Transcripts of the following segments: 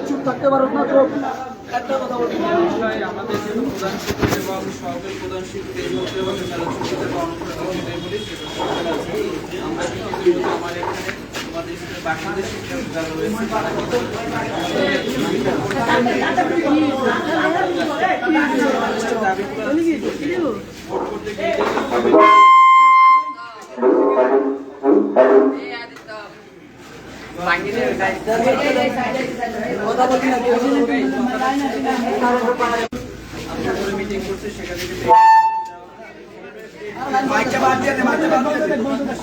চুপ থাকতে পারো না তো একটা কথা বলি আমাদের যে প্রধান শিক্ষক এবং সহকারী প্রধান শিক্ষক এই মুহূর্তে এবং আমরা কিন্তু আমার এখানে আমাদের বাকিদের শিক্ষক যারা রয়েছে তারা মিটিং করছে সেখানে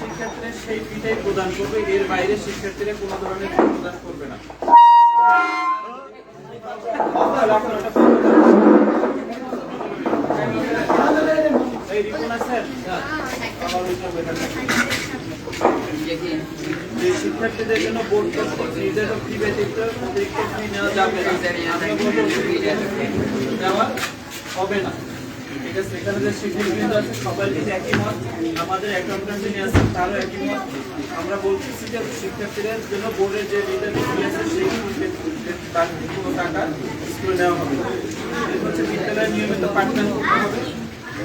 শিক্ষার্থীরা সেই ফিটাই প্রদান করবে, এর বাইরে শিক্ষার্থীরা কোনো ধরনের ফি প্রদান করবে না। যে শিক্ষার্থীদের জন্য বোর্ড কর্তৃক নির্ধারিত ফি ব্যতীত অতিরিক্ত ফি নেওয়া যাবে না, নেওয়া হবে না। ঠিক আছে, এখানে যে শিক্ষকবৃন্দ আছে সবাই কিন্তু একই মত, আমাদের অ্যাকাউন্ট্যান্ট যিনি আছেন তারও একই মত। আমরা বলতেছি যে শিক্ষার্থীদের জন্য বোর্ডের যে নির্ধারিত ফি আছে সেই তার কোনো টাকা স্কুলে নেওয়া হবে। এর হচ্ছে বিদ্যালয়ে নিয়মিত পাঠদান করতে হবে,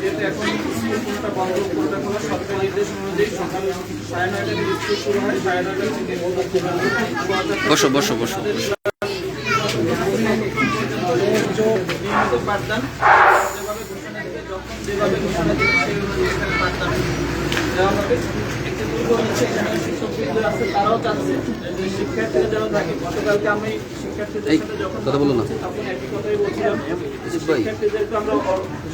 যেহেতু এখন স্কুল কোনটা বন্ধ কোনটা খোলা সরকারি নির্দেশ অনুযায়ী সকাল 9:30 থেকে স্কুল শুরু হয়, 9:30 থেকে বসো বসো বসো নিয়মিত পাঠদান যেভাবে ঘোষণা দেবে, যখন যেভাবে ঘোষণা দেবে সেই অনুযায়ী এখানে পাঠদান দেওয়া হবে। একটি দুর্গ হচ্ছে এখানে শিক্ষকবৃন্দ আছে তারাও চাচ্ছে যে শিক্ষার্থীরা যেন থাকে। গতকালকে আমি শিক্ষার্থীদের সাথে যখন কথা বললাম তখন একই কথাই বলছিলাম, শিক্ষার্থীদেরকে আমরা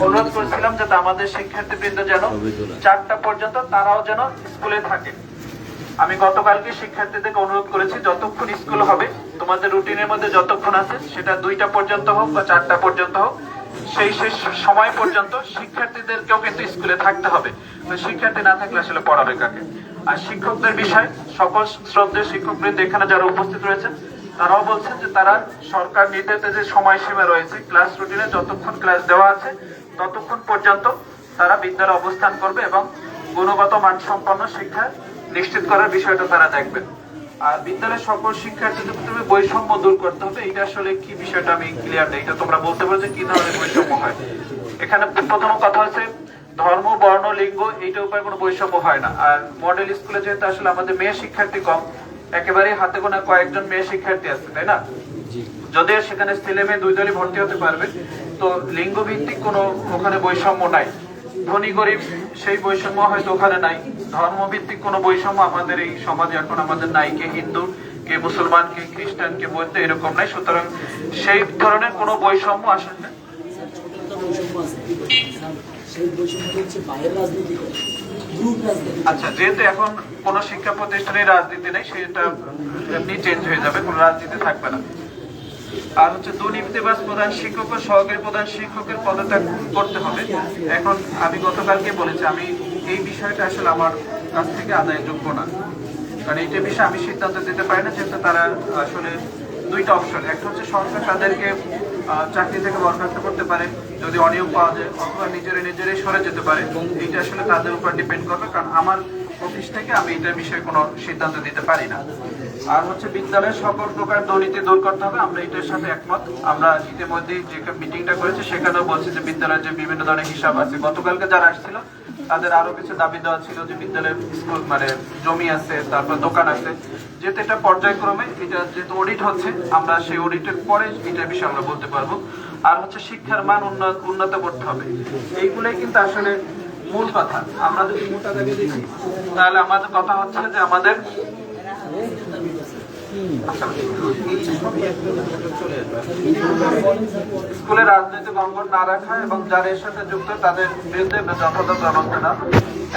অনুরোধ করেছিলাম যাতে আমাদের শিক্ষার্থীবৃন্দ যেন 4টা পর্যন্ত তারাও যেন স্কুলে থাকে। আমি গতকালকে শিক্ষার্থীদেরকে অনুরোধ করেছি যতক্ষণ স্কুল হবে তোমাদের রুটিনের মধ্যে যতক্ষণ আছে সেটা 2টা পর্যন্ত হোক বা 4টা পর্যন্ত হোক, সেই শেষ সময় পর্যন্ত শিক্ষার্থীদেরকেও কিন্তু স্কুলে থাকতে হবে। শিক্ষার্থী না থাকলে আসলে পড়াবে কাকে? আর শিক্ষকদের বিষয় সকল শ্রদ্ধেয় শিক্ষকবৃন্দ এখানে যারা উপস্থিত রয়েছেন তারাও বলছেন যে তারা সরকার নির্ধারিত যে সময়সীমা রয়েছে ক্লাস রুটিনে যতক্ষণ ক্লাস দেওয়া আছে ততক্ষণ পর্যন্ত তারা বিদ্যালয়ে অবস্থান করবে এবং গুণগত মানসম্পন্ন শিক্ষা নিশ্চিত করার বিষয়টা তারা দেখবেন। আর বিদ্যালয়ের সকল শিক্ষার্থীদের বৈষম্য দূর করতে হবে। এটা আসলে কি বিষয়টা আমি ক্লিয়ার নেই, এটা তোমরা বলতে পারো যে কি ধরনের বৈষম্য হয়। এখানে প্রথম কথা হচ্ছে ধর্ম, বর্ণ, লিঙ্গ এইটার উপরে কোনো বৈষম্য হয় না। আর মডেল স্কুলে যেহেতু আসলে আমাদের মেয়ে শিক্ষার্থী কম, একেবারেই হাতে গোনা কয়েকজন মেয়ে শিক্ষার্থী আছে, তাই না? যদিও সেখানে ছেলে মেয়ে 2 দলই ভর্তি হতে পারবে, তো লিঙ্গ ভিত্তিক কোনো ওখানে বৈষম্য নাই। ধনী গরিব সেই বৈষম্য হয়তো ওখানে নাই। ধর্মভিত্তিক কোনো বৈষম্য আমাদের এই সমাজে এখন আমাদের নাই, কে হিন্দু, কে মুসলমান, কে খ্রিস্টান, কে বৌদ্ধ এরকম নাই। সুতরাং সেই ধরনের কোনো বৈষম্য আসলে না। আচ্ছা, যেহেতু এখন কোন শিক্ষা প্রতিষ্ঠানে রাজনীতি নেই, সেটা এমনি চেঞ্জ হয়ে যাবে, কোনো রাজনীতি থাকবে না। আর হচ্ছে দুর্নীতিবাজ প্রধান শিক্ষক ও সহকারী প্রধান শিক্ষকের পদত্যাগ করতে হবে। এখন আমি গতকালকে বলেছি আমি এই বিষয়টা আসলে আমার কাছ থেকে আদায়যোগ্য না, কারণ এইটা বিষয়ে আমি সিদ্ধান্ত দিতে পারি না, যেহেতু তারা আসলে 2টা অপশন। একটা হচ্ছে সরকার তাদেরকে চাকরি থেকে বরখাস্ত করতে পারে যদি অনিয়ম পাওয়া যায়, অথবা নিজেরাই সরে যেতে পারে। এইটা আসলে তাদের উপর ডিপেন্ড করবে, কারণ আমার অফিস থেকে আমি এটার বিষয়ে কোনো সিদ্ধান্ত দিতে পারি না। আর হচ্ছে বিদ্যালয়ের সকল প্রকার দুর্নীতি দূর করতে হবে, আমরা এটার সাথে একমত। আমরা ইতিমধ্যে যে মিটিংটা করেছি সেখানেও বলছি যে বিদ্যালয়ের যে বিভিন্ন ধরনের হিসাব আছে, গতকালকে যারা আসছিল তাদের আরো কিছু দাবি দেওয়া ছিল যে বিদ্যালয়ের স্কুল মানে জমি আছে, তারপর দোকান আছে, যেহেতু এটা পর্যায়ক্রমে এটা যেহেতু অডিট হচ্ছে, আমরা সেই অডিটের পরে এটার বিষয়ে আমরা বলতে পারবো। আর হচ্ছে শিক্ষার মান উন্নত করতে হবে, এইগুলোই কিন্তু আসলে মূল কথা। আমরা যদি মোটা দাগে দেখি তাহলে আমাদের কথা হচ্ছে যে আমাদের স্কুলে রাজনৈতিক অঙ্গন না রাখা এবং যারা এর সাথে যুক্ত তাদের বিরুদ্ধে যথাযথ ব্যবস্থা না।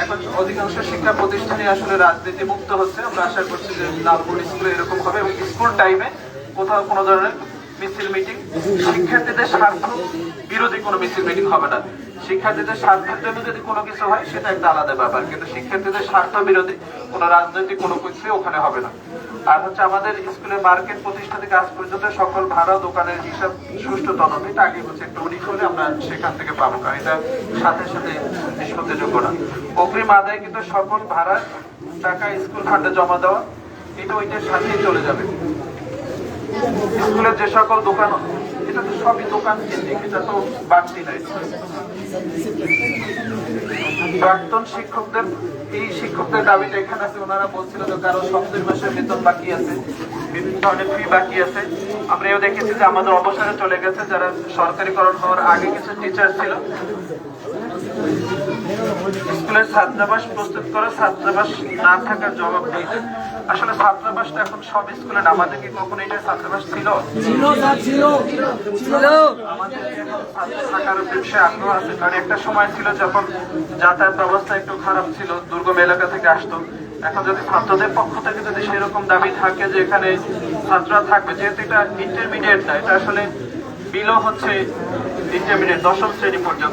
এখন অধিকাংশ শিক্ষা প্রতিষ্ঠানে আসলে রাজনীতি মুক্ত হচ্ছে, আমরা আশা করছি যে লালপুর স্কুলে এরকম হবে এবং স্কুল টাইমে কোথাও কোনো ধরনের মিছিল মিটিং, শিক্ষার্থীদের স্বার্থ বিরোধী কোনো মিছিল মিটিং হবে না। শিক্ষার্থীদের স্বার্থের জন্য যদি কোনো কিছু হয় সেটা একটা আলাদা ব্যাপার, কিন্তু শিক্ষার্থীদের স্বার্থ বিরোধী কোনো রাজনৈতিক কোনো কিছু ওখানে হবে না। আর হচ্ছে আমাদের স্কুলের মার্কেট প্রতিষ্ঠা থেকে আজ পর্যন্ত সকল ভাড়া দোকানের হিসাব সুষ্ঠু তদন্ত, এটা আগে হচ্ছে একটা অডিট হলে আমরা সেখান থেকে পাবো, কারণ এটা সাথে সাথে নিষ্পত্তিযোগ্য না। অগ্রিম আদায় কিন্তু সকল ভাড়ার টাকা স্কুল ফান্ডে জমা দেওয়া এটা ওইটার সাথেই চলে যাবে। স্কুলের যে সকল দোকান, এটা তো সবই দোকান কেন্দ্রিক, এটা তো বাড়তি নাই। প্রাক্তন শিক্ষকদের, এই শিক্ষকদের দাবিটা এখানে আছে। ওনারা বলছিল যে কারো সপ্তাহের মাসের বেতন বাকি আছে, বিভিন্ন ধরনের ফি বাকি আছে। আমরা এও দেখেছি যে আমাদের অবসরে চলে গেছে যারা সরকারিকরণ হওয়ার আগে কিছু টিচার ছিল। স্কুলের ছাত্রাবাস প্রস্তুত করা, ছাত্রাবাস না থাকার জবাব নেই। আসলে ছাত্রাবাসটা এখন সব স্কুলে, আমাদের কি কখনো এটা ছাত্রাবাস ছিল? আমাদের এখন ছাত্র থাকার বিষয়ে আগ্রহ আছে, কারণ একটা সময় ছিল যখন যাতায়াত ব্যবস্থা একটু খারাপ ছিল, দুর্গম এলাকা থেকে আসতো। এখন যদি ছাত্রদের পক্ষ থেকে যদি সেরকম দাবি থাকে যে এখানে ছাত্ররা থাকবে, যেহেতু এটা ইন্টারমিডিয়েট না, এটা আসলে বিলো হচ্ছে ইন্টারমিডিয়েট 10ম শ্রেণী পর্যন্ত।